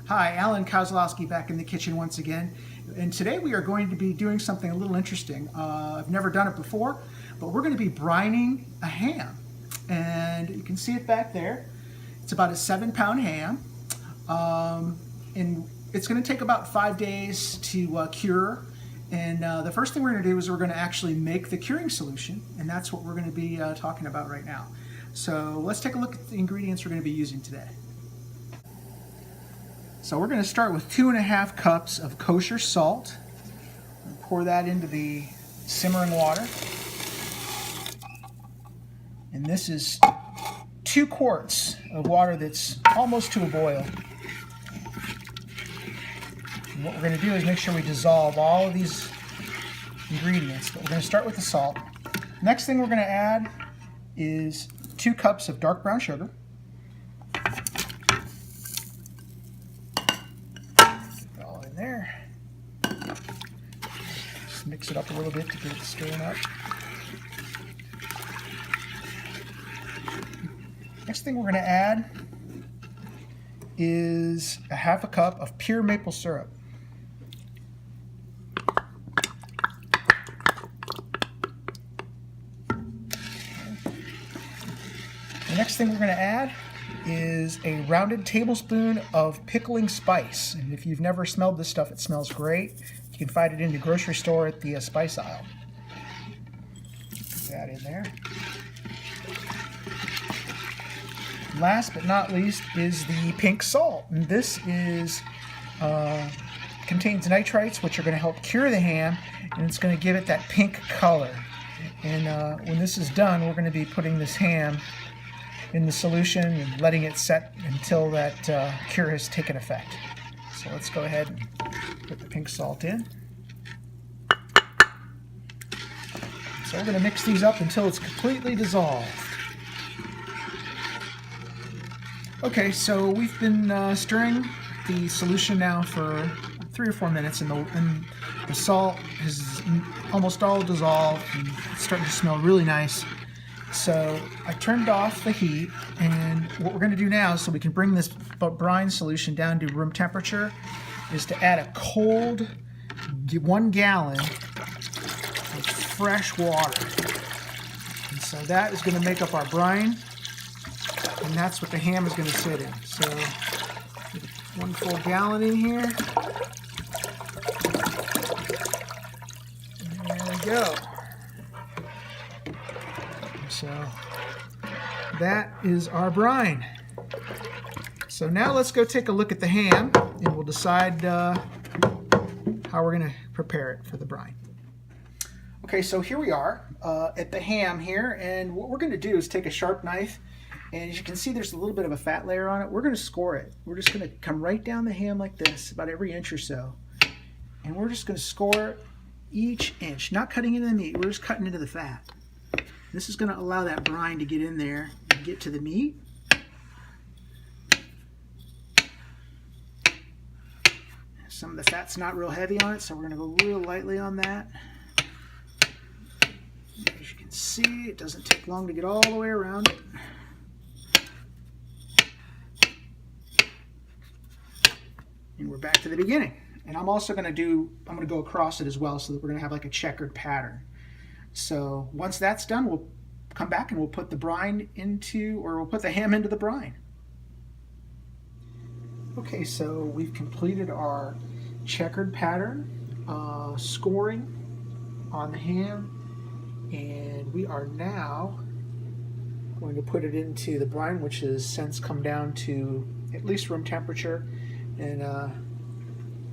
Hi, Alan Kozlowski back in the kitchen once again. And today we are going to be doing something a little interesting. I've never done it before, but we're going to be brining a ham. And you can see it back there. It's about a 7-pound ham. And it's going to take about 5 days to cure. And the first thing we're going to do is we're going to actually make the curing solution. And that's what we're going to be talking about right now. So let's take a look at the ingredients we're going to be using today. So we're going to start with 2½ cups of kosher salt. Pour that into the simmering water. And this is 2 quarts of water that's almost to a boil. And what we're going to do is make sure we dissolve all of these ingredients. But we're going to start with the salt. Next thing we're going to add is 2 cups of dark brown sugar. There. Just mix it up a little bit to get it stirring up. Next thing we're going to add is a ½ cup of pure maple syrup. The next thing we're going to add is a rounded tablespoon of pickling spice. And if you've never smelled this stuff, it smells great. You can find it in the grocery store at the spice aisle. Put that in there. Last but not least is the pink salt. And this is contains nitrites, which are going to help cure the ham, and it's going to give it that pink color. And when this is done, we're going to be putting this ham in the solution and letting it set until that cure has taken effect. So let's go ahead and put the pink salt in. So we're going to mix these up until it's completely dissolved. Okay, so we've been stirring the solution now for 3 or 4 minutes, and the salt is almost all dissolved and it's starting to smell really nice. So I turned off the heat, and what we're going to do now, so we can bring this brine solution down to room temperature, is to add a cold 1 gallon of fresh water. And so that is going to make up our brine, and that's what the ham is going to sit in. So 1 full gallon in here. And there we go. So that is our brine. So now let's go take a look at the ham, and we'll decide how we're going to prepare it for the brine. Okay, so here we are at the ham here, and what we're going to do is take a sharp knife, and as you can see there's a little bit of a fat layer on it. We're going to score it. We're just going to come right down the ham like this, about every inch or so, and we're just going to score each inch, not cutting into the meat, we're just cutting into the fat. This is going to allow that brine to get in there and get to the meat. Some of the fat's not real heavy on it, so we're going to go real lightly on that. As you can see, it doesn't take long to get all the way around it. And we're back to the beginning. And I'm also going to go across it as well, so that we're going to have like a checkered pattern. So once that's done, we'll come back and we'll put the brine into, or we'll put the ham into the brine. Okay, so we've completed our checkered pattern scoring on the ham, and we are now going to put it into the brine, which has since come down to at least room temperature, and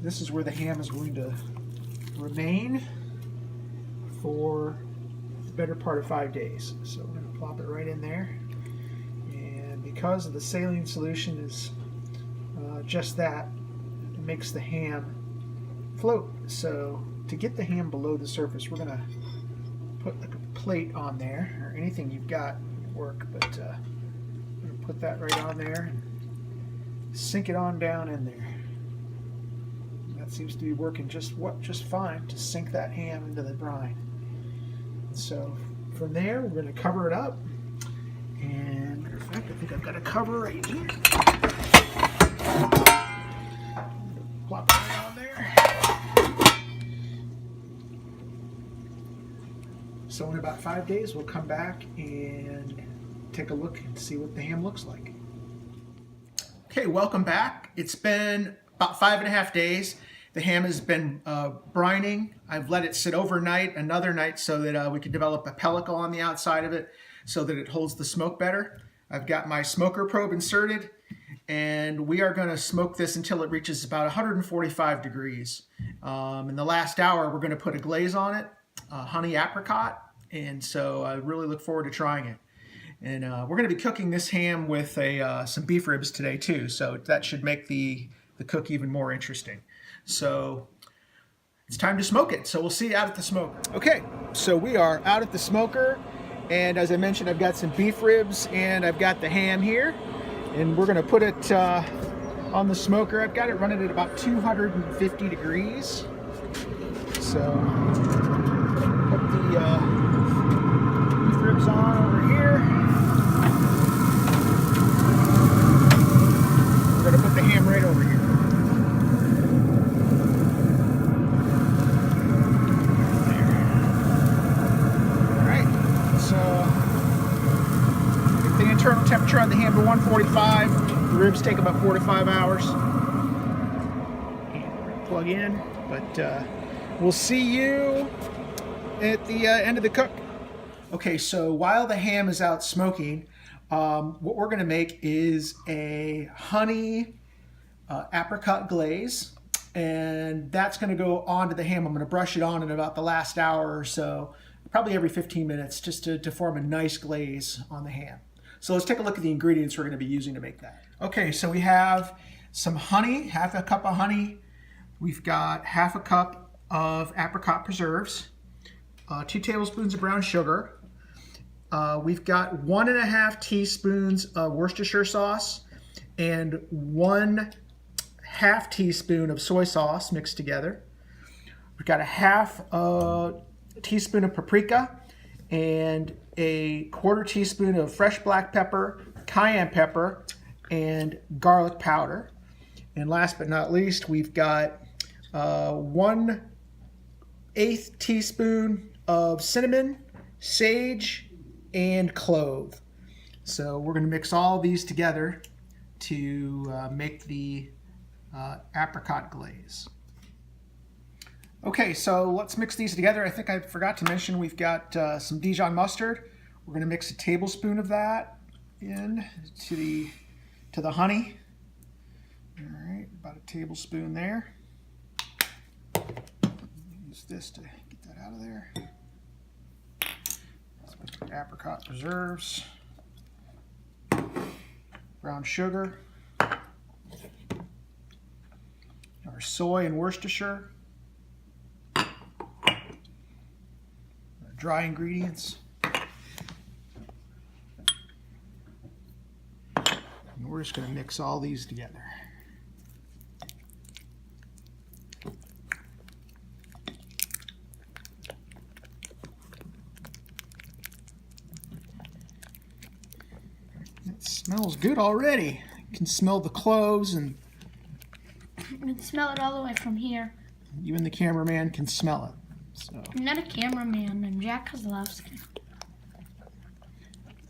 this is where the ham is going to remain for the better part of 5 days. So we're going to plop it right in there, and because of the saline solution is just that, it makes the ham float. So to get the ham below the surface, we're going to put like a plate on there, or anything you've got would work, but I'm going to put that right on there and sink it on down in there. That seems to be working just fine to sink that ham into the brine. So from there, we're going to cover it up, and matter of fact, I think I've got a cover right here. So in about 5 days, we'll come back and take a look and see what the ham looks like. Okay, welcome back. It's been about 5.5 days. The ham has been brining. I've let it sit overnight, another night, so that we can develop a pellicle on the outside of it so that it holds the smoke better. I've got my smoker probe inserted, and we are going to smoke this until it reaches about 145 degrees. In the last hour, we're going to put a glaze on it, honey apricot, and so I really look forward to trying it. And we're going to be cooking this ham with some beef ribs today too, so that should make the cook even more interesting. So it's time to smoke it. So we'll see you out at the smoker. Okay, so we are out at the smoker, and as I mentioned, I've got some beef ribs and I've got the ham here, and we're going to put it on the smoker. I've got it running at about 250 degrees. So put the beef ribs on over here. We're going to put the ham right over here. Internal temperature on the ham to 145. The ribs take about 4 to 5 hours. And plug in, but we'll see you at the end of the cook. Okay, so while the ham is out smoking, what we're going to make is a honey apricot glaze, and that's going to go onto the ham. I'm going to brush it on in about the last hour or so, probably every 15 minutes, just to form a nice glaze on the ham. So let's take a look at the ingredients we're going to be using to make that. Okay, so we have some honey, half a cup of honey. We've got half a cup of apricot preserves, 2 tablespoons of brown sugar. We've got 1.5 teaspoons of Worcestershire sauce and 1/2 teaspoon of soy sauce mixed together. We've got a 1/2 teaspoon of paprika and a 1/4 teaspoon of fresh black pepper, cayenne pepper, and garlic powder. And last but not least, we've got 1/8 teaspoon of cinnamon, sage, and clove. So we're going to mix all these together to make the apricot glaze. Okay, so let's mix these together. I think I forgot to mention we've got some Dijon mustard. We're going to mix a tablespoon of that in to the honey. All right, about a tablespoon there. Use this to get that out of there. Let's put the apricot preserves, brown sugar, our soy and Worcestershire, dry ingredients. And we're just going to mix all these together. It smells good already. You can smell the cloves, and you can smell it all the way from here. Even the cameraman can smell it. So. I'm not a cameraman, I'm Jack Kozlowski.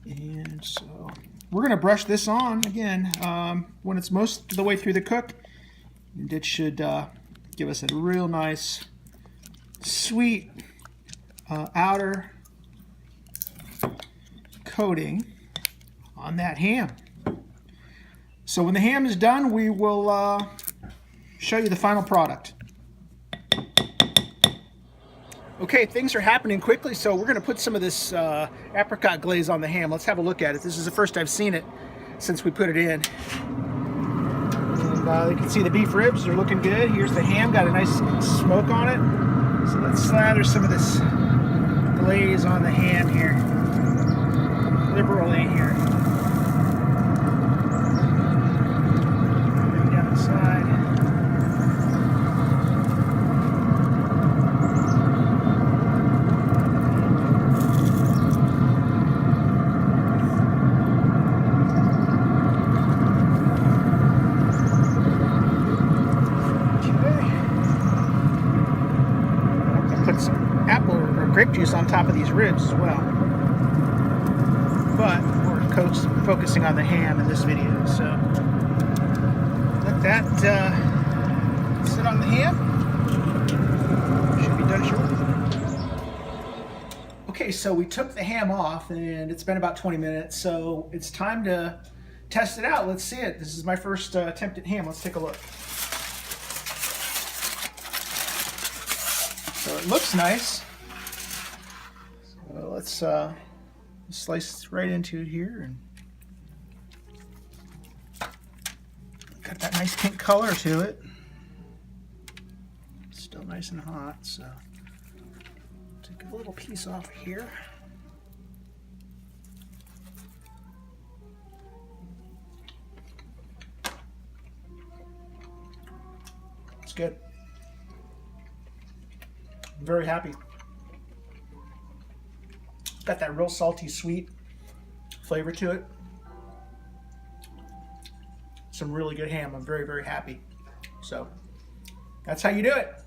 And so we're going to brush this on again when it's most of the way through the cook. And it should give us a real nice, sweet outer coating on that ham. So when the ham is done, we will show you the final product. Okay, things are happening quickly, so we're going to put some of this apricot glaze on the ham. Let's have a look at it. This is the first I've seen it since we put it in. And you can see the beef ribs, they're looking good. Here's the ham, got a nice smoke on it. So let's slather some of this glaze on the ham here, liberally here. Bring it down the side. grape juice on top of these ribs as well. But we're focusing on the ham in this video, so let that sit on the ham. Should be done shortly. Okay, so we took the ham off and it's been about 20 minutes, so it's time to test it out. Let's see it. This is my first attempt at ham. Let's take a look. So it looks nice. So let's slice right into it here, and got that nice pink color to it. Still nice and hot, so take a little piece off here. It's good. I'm very happy. Got that real salty, sweet flavor to it. Some really good ham. I'm very, very happy. So that's how you do it.